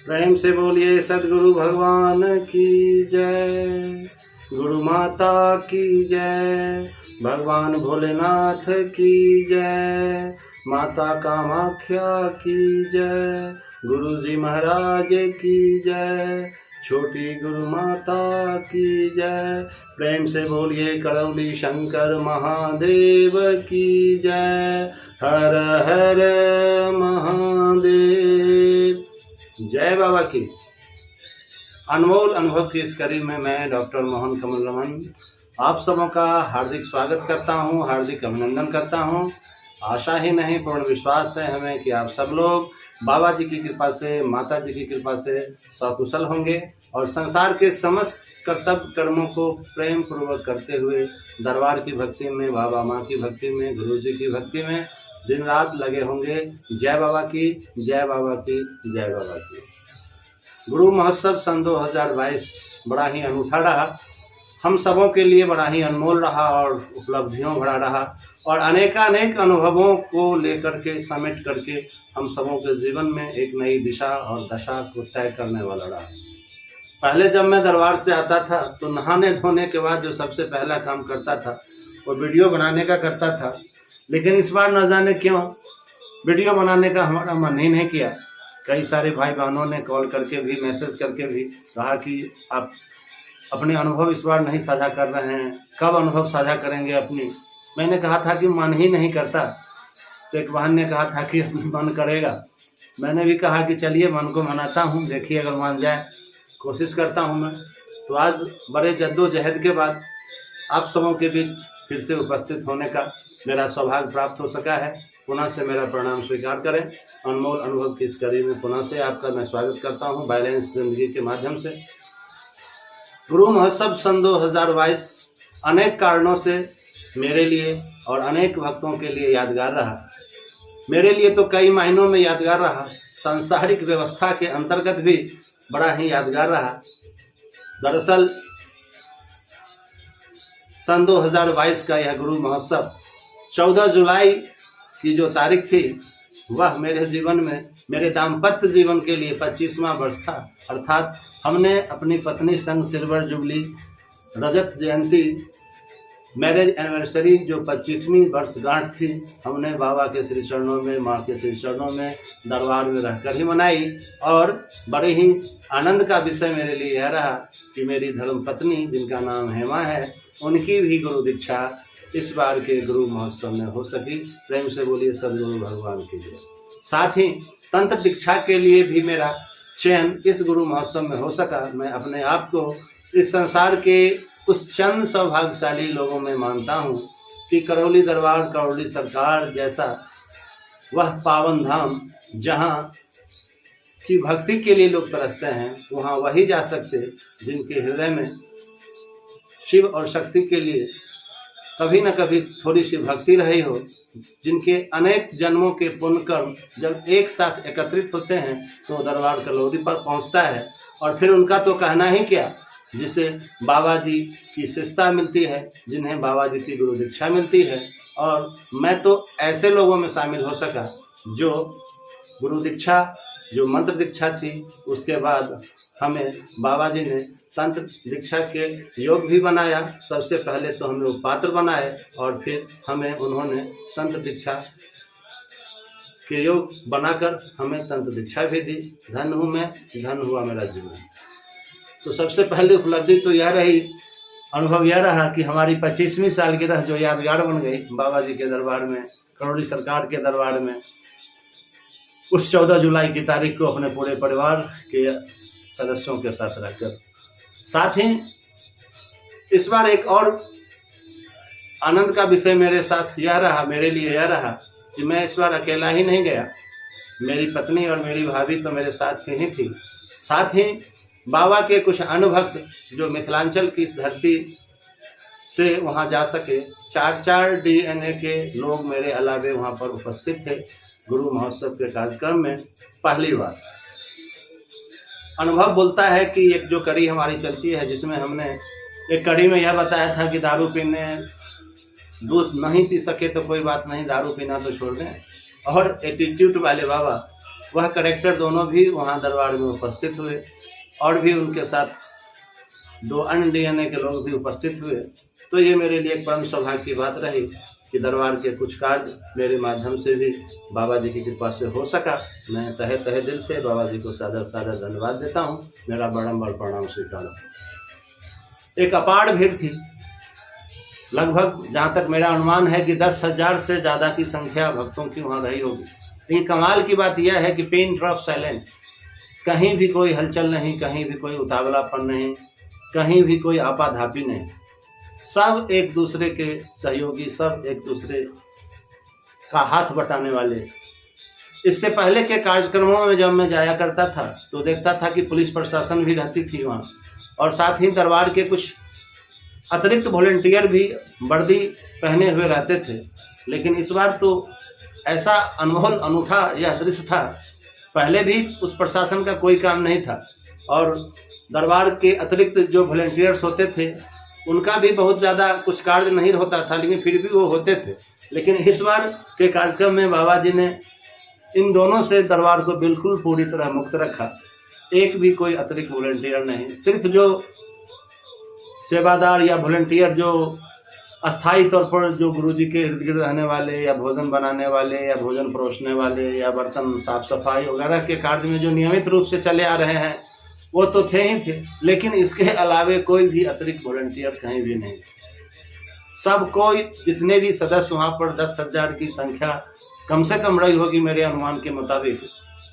प्रेम से बोलिए सदगुरु भगवान की जय, गुरु माता की जय, भगवान भोलेनाथ की जय, माता कामाख्या की जय, गुरु जी महाराज की जय, छोटी गुरु माता की जय। प्रेम से बोलिए करौली शंकर महादेव की जय। हर हर महादेव। जय बाबा की। अनमोल अनुभव की इस कड़ी में मैं डॉक्टर मोहन कमल रमन आप सबों का हार्दिक स्वागत करता हूं, हार्दिक अभिनंदन करता हूं। आशा ही नहीं पूर्ण विश्वास है हमें कि आप सब लोग बाबा जी की कृपा से, माता जी की कृपा से सकुशल होंगे और संसार के समस्त कर्तव्य कर्मों को प्रेम पूर्वक करते हुए दरबार की भक्ति में, बाबा माँ की भक्ति में, गुरु जी की भक्ति में दिन रात लगे होंगे। जय बाबा की, जय बाबा की, जय बाबा की। गुरु महोत्सव सन 2022 बड़ा ही अनूठा रहा, हम सबों के लिए बड़ा ही अनमोल रहा और उपलब्धियों भरा रहा और अनेकानेक अनुभवों को लेकर के समेट करके हम सबों के जीवन में एक नई दिशा और दशा को तय करने वाला रहा। पहले जब मैं दरबार से आता था तो नहाने धोने के बाद जो सबसे पहला काम करता था वो वीडियो बनाने का करता था, लेकिन इस बार न जाने क्यों वीडियो बनाने का हमारा मन ही नहीं किया। कई सारे भाई बहनों ने कॉल करके भी, मैसेज करके भी कहा कि आप अपने अनुभव इस बार नहीं साझा कर रहे हैं, कब अनुभव साझा करेंगे अपनी। मैंने कहा था कि मन ही नहीं करता, तो एक बहन ने कहा था कि मन करेगा। मैंने भी कहा कि चलिए मन को मनाता हूँ, देखिए अगर मान जाए, कोशिश करता हूँ मैं। तो आज बड़े जद्दोजहद के बाद आप सबों के बीच फिर से उपस्थित होने का मेरा सौभाग्य प्राप्त हो सका है। पुनः से मेरा प्रणाम स्वीकार करें। अनमोल अनुभव की इस कड़ी में पुनः से आपका मैं स्वागत करता हूँ बैलेंस जिंदगी के माध्यम से। गुरु महोत्सव सन 2022 अनेक कारणों से मेरे लिए और अनेक भक्तों के लिए यादगार रहा। मेरे लिए तो कई मायनों में यादगार रहा, सांसारिक व्यवस्था के अंतर्गत भी बड़ा ही यादगार रहा। दरअसल सन 2022 का यह गुरु महोत्सव 14 जुलाई की जो तारीख थी वह मेरे जीवन में, मेरे दाम्पत्य जीवन के लिए 25वां वर्ष था। अर्थात हमने अपनी पत्नी संग सिल्वर जुबली, रजत जयंती, मैरिज एनिवर्सरी जो 25वीं वर्षगांठ थी, हमने बाबा के श्री चरणों में, माँ के श्री चरणों में, दरबार में रहकर ही मनाई। और बड़े ही आनंद का विषय मेरे लिए यह रहा कि मेरी धर्मपत्नी जिनका नाम हेमा है, उनकी भी गुरु दीक्षा इस बार के गुरु महोत्सव में हो सकी। प्रेम से बोलिए सदगुरु भगवान की जय। साथ ही तंत्र दीक्षा के लिए भी मेरा चयन इस गुरु महोत्सव में हो सका। मैं अपने आप को इस संसार के उस चंद सौभाग्यशाली लोगों में मानता हूँ कि करौली दरबार, करौली सरकार जैसा वह पावन धाम जहाँ की भक्ति के लिए लोग तरसते हैं, वहाँ वही जा सकते जिनके हृदय में शिव और शक्ति के लिए कभी न कभी थोड़ी सी भक्ति रही हो, जिनके अनेक जन्मों के पुण्य कर्म जब एक साथ एकत्रित होते हैं तो दरबार करौली पर पहुंचता है। और फिर उनका तो कहना ही क्या, जिसे बाबा जी की शिष्यता मिलती है, जिन्हें बाबा जी की गुरु दीक्षा मिलती है। और मैं तो ऐसे लोगों में शामिल हो सका जो गुरु दीक्षा, जो मंत्र दीक्षा थी, उसके बाद हमें बाबा जी ने तंत्र दीक्षा के योग भी बनाया। सबसे पहले तो हमें वो पात्र बनाए और फिर हमें उन्होंने तंत्र दीक्षा के योग बनाकर हमें तंत्र दीक्षा भी दी। धन हूँ मैं, धन हुआ मेरा जीवन। तो सबसे पहली उपलब्धि तो यह रही, अनुभव यह रहा कि हमारी 25वीं सालगिरह जो यादगार बन गई बाबा जी के दरबार में, करौली सरकार के दरबार में, उस 14 जुलाई की तारीख को अपने पूरे परिवार के सदस्यों के साथ रहकर। साथ ही इस बार एक और आनंद का विषय मेरे साथ यह रहा, मेरे लिए यह रहा कि मैं इस बार अकेला ही नहीं गया। मेरी पत्नी और मेरी भाभी तो मेरे साथ ही थी। साथ ही बाबा के कुछ अनुभक्त जो मिथिलांचल की इस धरती से वहां जा सके, 4 DNA के लोग मेरे अलावे वहां पर उपस्थित थे गुरु महोत्सव के कार्यक्रम में। पहली बार अनुभव बोलता है कि एक जो कड़ी हमारी चलती है, जिसमें हमने एक कड़ी में यह बताया था कि दारू पीने, दूध नहीं पी सके तो कोई बात नहीं, दारू पीना तो छोड़ दें। और एटीट्यूड वाले बाबा वह करेक्टर दोनों भी वहाँ दरबार में उपस्थित हुए और भी उनके साथ 2 अन्य DNA के लोग भी उपस्थित हुए। तो ये मेरे लिए एक परम सौभाग्य की बात रही कि दरबार के कुछ कार्य मेरे माध्यम से भी बाबा जी की कृपा से हो सका। मैं तहे दिल से बाबा जी को सादा धन्यवाद देता हूँ। मेरा बड़म्बर प्रणाम स्वीकार। एक अपार भीड़ थी, लगभग जहाँ तक मेरा अनुमान है कि 10,000 से ज़्यादा की संख्या भक्तों की वहाँ रही होगी। लेकिन कमाल की बात यह है कि पिन ड्रॉप साइलेंट, कहीं भी कोई हलचल नहीं, कहीं भी कोई उतावलापन नहीं, कहीं भी कोई आपाधापी नहीं। सब एक दूसरे के सहयोगी, सब एक दूसरे का हाथ बटाने वाले। इससे पहले के कार्यक्रमों में जब मैं जाया करता था तो देखता था कि पुलिस प्रशासन भी रहती थी वहाँ, और साथ ही दरबार के कुछ अतिरिक्त वॉलंटियर भी वर्दी पहने हुए रहते थे। लेकिन इस बार तो ऐसा अनमोल अनूठा यह दृश्य था। पहले भी उस प्रशासन का कोई काम नहीं था और दरबार के अतिरिक्त जो वॉलंटियर्स होते थे उनका भी बहुत ज़्यादा कुछ कार्य नहीं होता था, लेकिन फिर भी वो होते थे। लेकिन इस बार के कार्यक्रम में बाबा जी ने इन दोनों से दरबार को बिल्कुल पूरी तरह मुक्त रखा। एक भी कोई अतिरिक्त वॉलंटियर नहीं, सिर्फ जो सेवादार या वॉलंटियर जो अस्थायी तौर पर जो गुरुजी के इर्द गिर्द रहने वाले या भोजन बनाने वाले या भोजन परोसने वाले या बर्तन साफ सफाई वगैरह के कार्य में जो नियमित रूप से चले आ रहे हैं वो तो थे ही थे, लेकिन इसके अलावे कोई भी अतिरिक्त वॉलंटियर कहीं भी नहीं। सब कोई, जितने भी सदस्य वहाँ पर 10,000 की संख्या कम से कम रही होगी मेरे अनुमान के मुताबिक,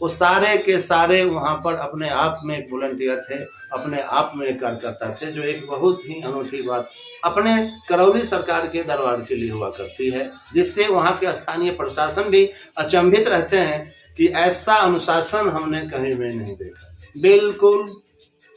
वो सारे के सारे वहाँ पर अपने आप में एक वॉलंटियर थे, अपने आप में एक कार्यकर्ता थे, जो एक बहुत ही अनूठी बात अपने करौली सरकार के दरबार के लिए हुआ करती है, जिससे वहाँ के स्थानीय प्रशासन भी अचंभित रहते हैं कि ऐसा अनुशासन हमने कहीं भी नहीं देखा। बिल्कुल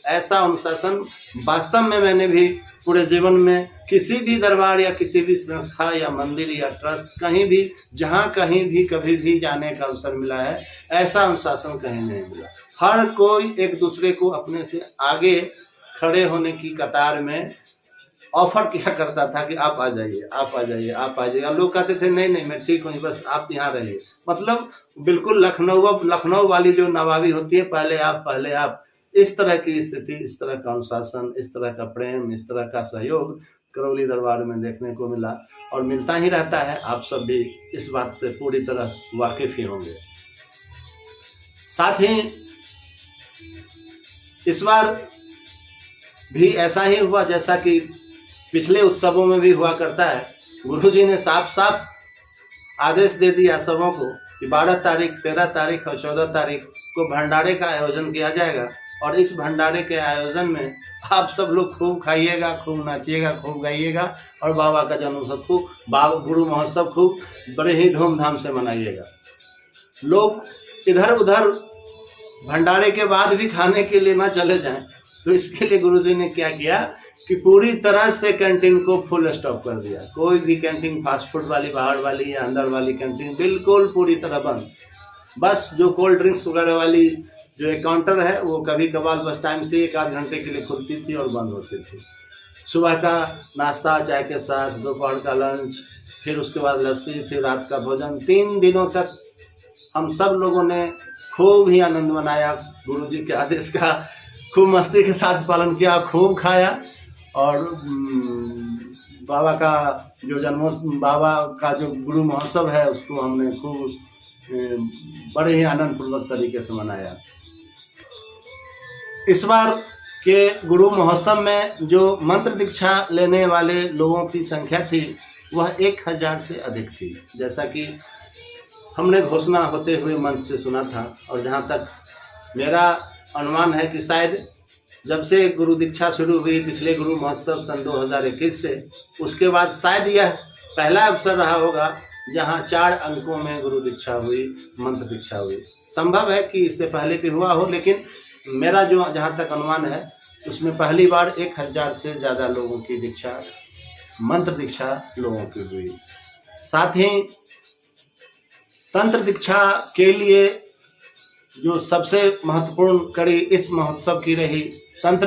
ऐसा अनुशासन वास्तव में मैंने भी पूरे जीवन में किसी भी दरबार या किसी भी संस्था या मंदिर या ट्रस्ट कहीं भी जहाँ कहीं भी कभी भी जाने का अवसर मिला है, ऐसा अनुशासन कहीं नहीं मिला। हर कोई एक दूसरे को अपने से आगे खड़े होने की कतार में ऑफर किया करता था कि आप आ जाइए, आप आ जाइए, आप आ जाइए। लोग कहते थे नहीं नहीं मैं ठीक हूँ, बस आप यहाँ रहिए। मतलब बिल्कुल लखनऊ वाली जो नवाबी होती है, पहले आप, इस तरह की स्थिति, इस तरह का अनुशासन, इस तरह का प्रेम, इस तरह का सहयोग करौली दरबार में देखने को मिला और मिलता ही रहता है। आप सब भी इस बात से पूरी तरह वाकिफ ही होंगे। साथ ही इस बार भी ऐसा ही हुआ जैसा कि पिछले उत्सवों में भी हुआ करता है। गुरुजी ने साफ साफ आदेश दे दिया सबों को कि 12 तारीख, 13 तारीख और 14 तारीख को भंडारे का आयोजन किया जाएगा और इस भंडारे के आयोजन में आप सब लोग खूब खाइएगा, खूब नाचिएगा, खूब गाइएगा और बाबा का जन्मोत्सव खूब, गुरु महोत्सव खूब बड़े ही धूमधाम से मनाइएगा। लोग इधर उधर भंडारे के बाद भी खाने के लिए ना चले जाएं, तो इसके लिए गुरुजी ने क्या किया कि पूरी तरह से कैंटीन को फुल स्टॉप कर दिया। कोई भी कैंटीन, फास्ट फूड वाली, बाहर वाली या अंदर वाली कैंटीन बिल्कुल पूरी तरह बंद। बस जो कोल्ड ड्रिंक्स वगैरह वाली जो एक काउंटर है वो कभी कभार बस टाइम से 1-8 घंटे के लिए खुलती थी और बंद होती थी। सुबह का नाश्ता चाय के साथ, दोपहर का लंच, फिर उसके बाद लस्सी, फिर रात का भोजन। 3 दिनों तक हम सब लोगों ने खूब ही आनंद मनाया, गुरुजी के आदेश का खूब मस्ती के साथ पालन किया, खूब खाया और बाबा का बाबा का जो गुरु महोत्सव है उसको हमने खूब बड़े ही आनंद पूर्वक तरीके से मनाया। इस बार के गुरु महोत्सव में जो मंत्र दीक्षा लेने वाले लोगों की संख्या थी वह 1000 से अधिक थी, जैसा कि हमने घोषणा होते हुए मंच से सुना था। और जहाँ तक मेरा अनुमान है कि शायद जब से गुरु दीक्षा शुरू हुई पिछले गुरु महोत्सव सन 2021 से, उसके बाद शायद यह पहला अवसर रहा होगा जहाँ 4 अंकों में गुरु दीक्षा हुई, मंत्र दीक्षा हुई। संभव है कि इससे पहले भी हुआ हो, लेकिन मेरा जो जहाँ तक अनुमान है उसमें पहली बार 1000 से ज़्यादा लोगों की दीक्षा, मंत्र दीक्षा लोगों की हुई। साथ ही तंत्र दीक्षा के लिए जो सबसे महत्वपूर्ण कड़ी इस महोत्सव की रही तंत्र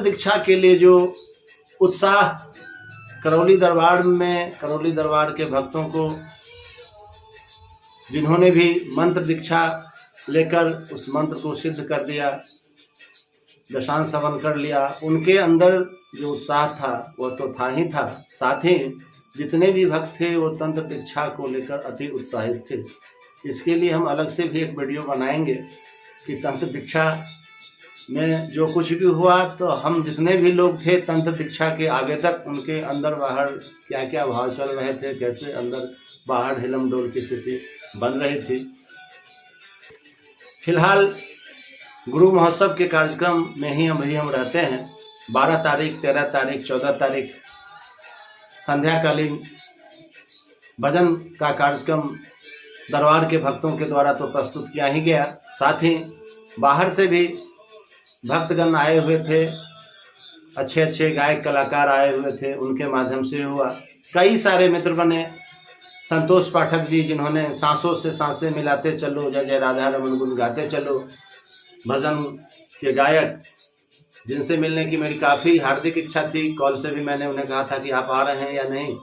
दीक्षा के लिए जो उत्साह करौली दरबार के भक्तों को जिन्होंने भी मंत्र दीक्षा लेकर उस मंत्र को सिद्ध कर दिया, दशांश हवन कर लिया, उनके अंदर जो उत्साह था वो तो था ही था, साथ ही जितने भी भक्त थे वो तंत्र दीक्षा को लेकर अति उत्साहित थे। इसके लिए हम अलग से भी एक वीडियो बनाएंगे कि तंत्र दीक्षा में जो कुछ भी हुआ, तो हम जितने भी लोग थे तंत्र दीक्षा के आवेदक, उनके अंदर बाहर क्या क्या भाव चल रहे थे, कैसे अंदर बाहर हिलम डोल की स्थिति बन रही थी। फिलहाल गुरु महोत्सव के कार्यक्रम में ही हम रहते हैं। 12 तारीख, 13 तारीख, 14 तारीख संध्याकालीन भजन का कार्यक्रम दरबार के भक्तों के द्वारा तो प्रस्तुत किया ही गया, साथ ही बाहर से भी भक्तगण आए हुए थे, अच्छे अच्छे गायक कलाकार आए हुए थे, उनके माध्यम से हुआ। कई सारे मित्र बने। संतोष पाठक जी, जिन्होंने सांसों से सांसें मिलाते चलो, जय जय राधा रमन गुण गाते चलो, भजन के गायक, जिनसे मिलने की मेरी काफ़ी हार्दिक इच्छा थी। कॉल से भी मैंने उन्हें कहा था कि आप आ रहे हैं या नहीं,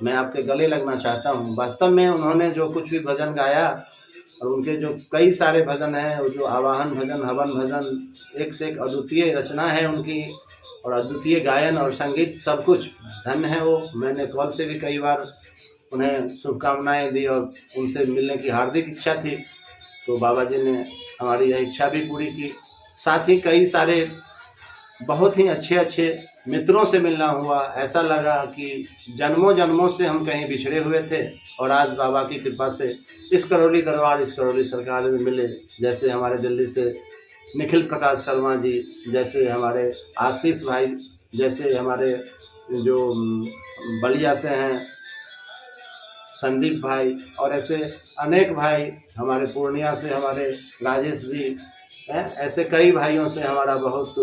मैं आपके गले लगना चाहता हूँ। वास्तव में उन्होंने जो कुछ भी भजन गाया और उनके जो कई सारे भजन हैं, वो जो आवाहन भजन, हवन भजन, एक से एक अद्वितीय रचना है उनकी और अद्वितीय गायन और संगीत, सब कुछ धन्य है वो। मैंने कॉल से भी कई बार उन्हें शुभकामनाएं दी और उनसे मिलने की हार्दिक इच्छा थी, तो बाबा जी ने हमारी यह इच्छा भी पूरी की। साथ ही कई सारे बहुत ही अच्छे अच्छे मित्रों से मिलना हुआ। ऐसा लगा कि जन्मों जन्मों से हम कहीं बिछड़े हुए थे और आज बाबा की कृपा से इस करौली दरबार, इस करौली सरकार में मिले। जैसे हमारे दिल्ली से निखिल प्रकाश शर्मा जी, जैसे हमारे आशीष भाई, जैसे हमारे जो बलिया से हैं संदीप भाई, और ऐसे अनेक भाई, हमारे पूर्णिया से हमारे राजेश जी हैं। ऐसे कई भाइयों से हमारा बहुत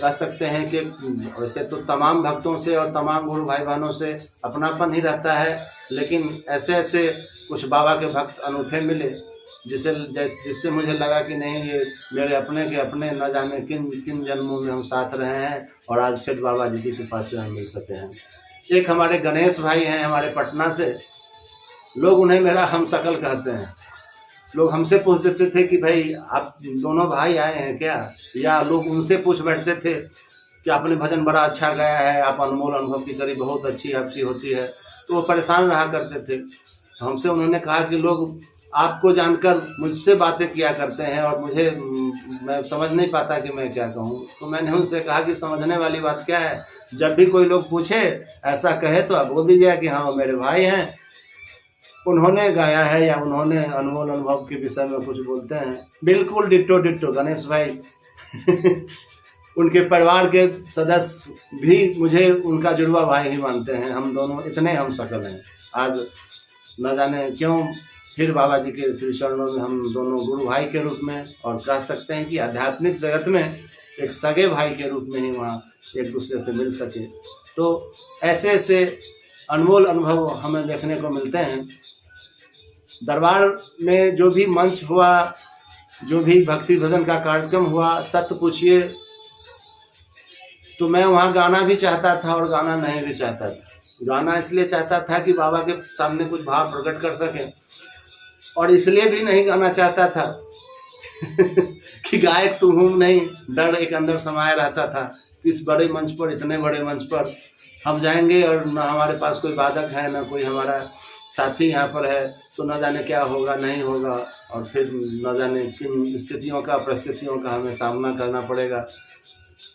कह सकते हैं कि वैसे तो तमाम भक्तों से और तमाम गुरु भाई बहनों से अपनापन ही रहता है, लेकिन ऐसे ऐसे कुछ बाबा के भक्त अनूठे मिले जिससे मुझे लगा कि नहीं, ये मेरे अपने के अपने, न जाने किन किन जन्मों में हम साथ रहे हैं और आज फिर बाबा जी की कृपा से हम मिल सके हैं। एक हमारे गणेश भाई हैं हमारे पटना से, लोग उन्हें मेरा हम शकल कहते हैं। लोग हमसे पूछ देते थे कि भाई आप दोनों भाई आए हैं क्या, या लोग उनसे पूछ बैठते थे कि आपने भजन बड़ा अच्छा गाया है, आप अनमोल अनुभव की करी बहुत अच्छी आपकी होती है, तो वो परेशान रहा करते थे। हमसे उन्होंने कहा कि लोग आपको जानकर मुझसे बातें किया करते हैं और मैं समझ नहीं पाता कि मैं क्या कहूँ। तो मैंने उनसे कहा कि समझने वाली बात क्या है, जब भी कोई लोग पूछे ऐसा कहे तो आप बोल दीजिए कि हाँ मेरे भाई हैं, उन्होंने गाया है या उन्होंने अनमोल अनुभव के विषय में कुछ बोलते हैं। बिल्कुल डिट्टो डिट्टो गणेश भाई उनके परिवार के सदस्य भी मुझे उनका जुड़वा भाई ही मानते हैं। हम दोनों इतने हम शकल हैं। आज न जाने क्यों फिर बाबा जी के श्री चरणों में हम दोनों गुरु भाई के रूप में, और कह सकते हैं कि आध्यात्मिक जगत में एक सगे भाई के रूप में ही वहाँ एक दूसरे से मिल सके। तो ऐसे ऐसे अनमोल अनुभव हमें देखने को मिलते हैं। दरबार में जो भी मंच हुआ, जो भी भक्ति भजन का कार्यक्रम हुआ, सत्य पूछिए तो मैं वहाँ गाना भी चाहता था और गाना नहीं भी चाहता था। गाना इसलिए चाहता था कि बाबा के सामने कुछ भाव प्रकट कर सके, और इसलिए भी नहीं गाना चाहता था कि गायक तो हूँ नहीं, डर एक अंदर समाया रहता था। इस बड़े मंच पर, इतने बड़े मंच पर हम जाएंगे और न हमारे पास कोई वादक है, न कोई हमारा साथी यहाँ पर है, तो न जाने क्या होगा, नहीं होगा, और फिर न जाने किन स्थितियों का, परिस्थितियों का हमें सामना करना पड़ेगा।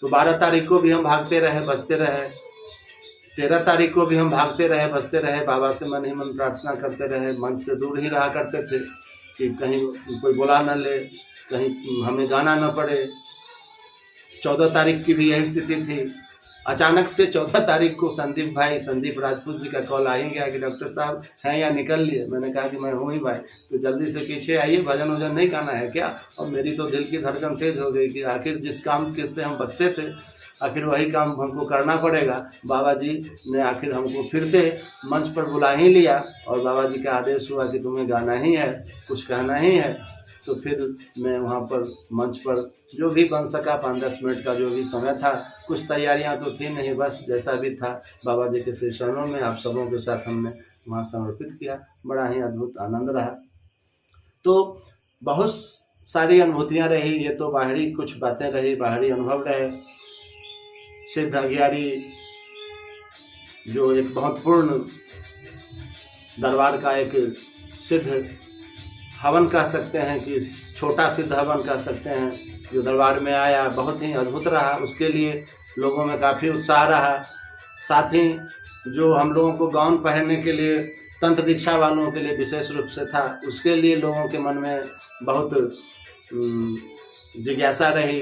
तो 12 तारीख को भी हम भागते रहे, बचते रहे, 13 तारीख को भी हम भागते रहे, बचते रहे, बाबा से मन ही मन प्रार्थना करते रहे, मंच से दूर ही रहा करते थे कि कहीं कोई बुला न ले, कहीं हमें गाना न पड़े। 14 तारीख की भी यही स्थिति थी। अचानक से 14 तारीख को संदीप राजपूत जी का कॉल आ ही गया कि डॉक्टर साहब हैं या निकल लिए। मैंने कहा कि मैं हूँ ही भाई, तो जल्दी से पीछे आइए, भजन वजन नहीं गाना है क्या। और मेरी तो दिल की धड़कन तेज हो गई कि आखिर जिस काम के से हम बचते थे, आखिर वही काम हमको करना पड़ेगा। बाबा जी ने आखिर हमको फिर से मंच पर बुला ही लिया और बाबा जी का आदेश हुआ कि तुम्हें गाना ही है, कुछ कहना ही है। तो फिर मैं वहाँ पर मंच पर जो भी बन सका, 5-10 मिनट का जो भी समय था, कुछ तैयारियां तो थी नहीं, बस जैसा भी था बाबा जी के श्री चरणों में आप सबों के साथ हमने वहाँ समर्पित किया। बड़ा ही अद्भुत आनंद रहा। तो बहुत सारी अनुभूतियाँ रही। ये तो बाहरी कुछ बातें रही, बाहरी अनुभव रहे। सिद्ध अगियारी जो एक महत्वपूर्ण दरबार का एक सिद्ध हवन कह सकते हैं, कि छोटा सिद्ध हवन कह सकते हैं, जो दरबार में आया, बहुत ही अद्भुत रहा। उसके लिए लोगों में काफ़ी उत्साह रहा। साथ ही जो हम लोगों को गाउन पहनने के लिए तंत्र दीक्षा वालों के लिए विशेष रूप से था, उसके लिए लोगों के मन में बहुत जिज्ञासा रही,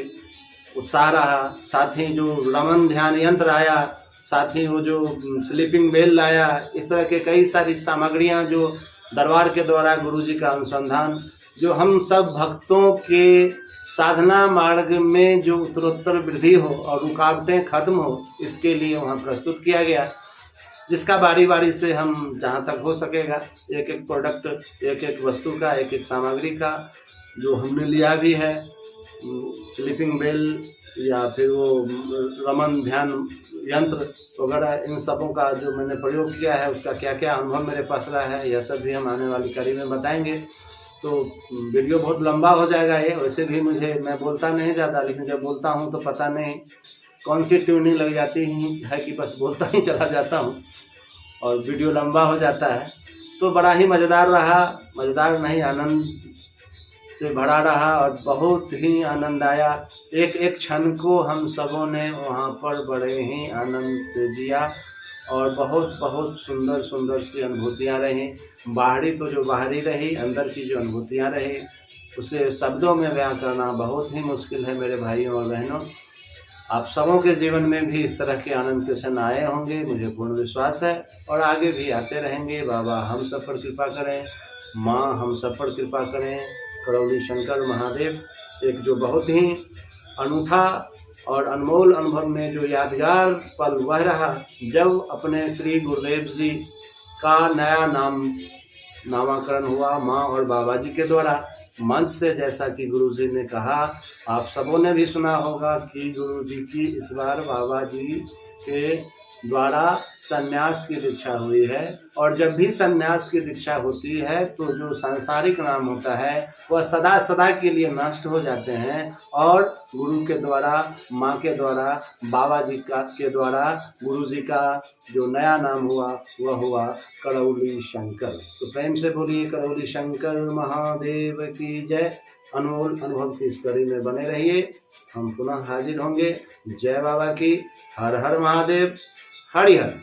उत्साह रहा। साथ ही जो रमन ध्यान यंत्र आया, साथ ही वो जो स्लीपिंग बेल लाया, इस तरह के कई सारी सामग्रियां जो दरबार के द्वारा गुरुजी का अनुसंधान, जो हम सब भक्तों के साधना मार्ग में जो उत्तरोत्तर वृद्धि हो और रुकावटें खत्म हो, इसके लिए वहाँ प्रस्तुत किया गया, जिसका बारी बारी से हम जहाँ तक हो सकेगा एक एक प्रोडक्ट, एक एक वस्तु का, एक एक सामग्री का जो हमने लिया भी है, स्लीपिंग बेल या फिर वो रमन ध्यान यंत्र वगैरह, इन सबों का जो मैंने प्रयोग किया है, उसका क्या क्या अनुभव मेरे पास रहा है, यह सब भी हम आने वाली कड़ी में बताएंगे। तो वीडियो बहुत लंबा हो जाएगा ये। वैसे भी मैं बोलता नहीं ज़्यादा, लेकिन जब बोलता हूँ तो पता नहीं कौन सी ट्यूनिंग लग जाती है कि बस बोलता ही चला जाता हूँ और वीडियो लंबा हो जाता है। तो बड़ा ही मज़ेदार रहा, मज़ेदार नहीं, आनंद से भरा रहा और बहुत ही आनंद आया। एक एक क्षण को हम सबों ने वहाँ पर बड़े ही आनंद से जिया और बहुत बहुत सुंदर सुंदर सी अनुभूतियाँ रहीं। बाहरी तो जो बाहरी रही, अंदर की जो अनुभूतियाँ रही, उसे शब्दों में बयां करना बहुत ही मुश्किल है मेरे भाइयों और बहनों। आप सबों के जीवन में भी इस तरह के आनंद के क्षण आए होंगे, मुझे पूर्ण विश्वास है, और आगे भी आते रहेंगे। बाबा हम सब पर कृपा करें, माँ हम सब पर कृपा करें। करौली शंकर महादेव एक जो बहुत ही अनूठा और अनमोल अनुभव में जो यादगार पल वह रहा जब अपने श्री गुरुदेव जी का नया नामाकरण हुआ माँ और बाबा जी के द्वारा मंच से। जैसा कि गुरु जी ने कहा, आप सबों ने भी सुना होगा कि गुरु जी की इस बार बाबा जी के द्वारा संन्यास की दीक्षा हुई है। और जब भी संन्यास की दीक्षा होती है तो जो सांसारिक नाम होता है वह सदा सदा के लिए नष्ट हो जाते हैं, और गुरु के द्वारा, माँ के द्वारा, बाबा जी के द्वारा गुरु जी का जो नया नाम हुआ वह हुआ करौली शंकर। तो प्रेम से बोलिए करौली शंकर महादेव की जय। अनमोल अनुभव की इस कड़ी में बने रहिए, हम पुनः हाजिर होंगे। जय बाबा की। हर हर महादेव। हरि हर।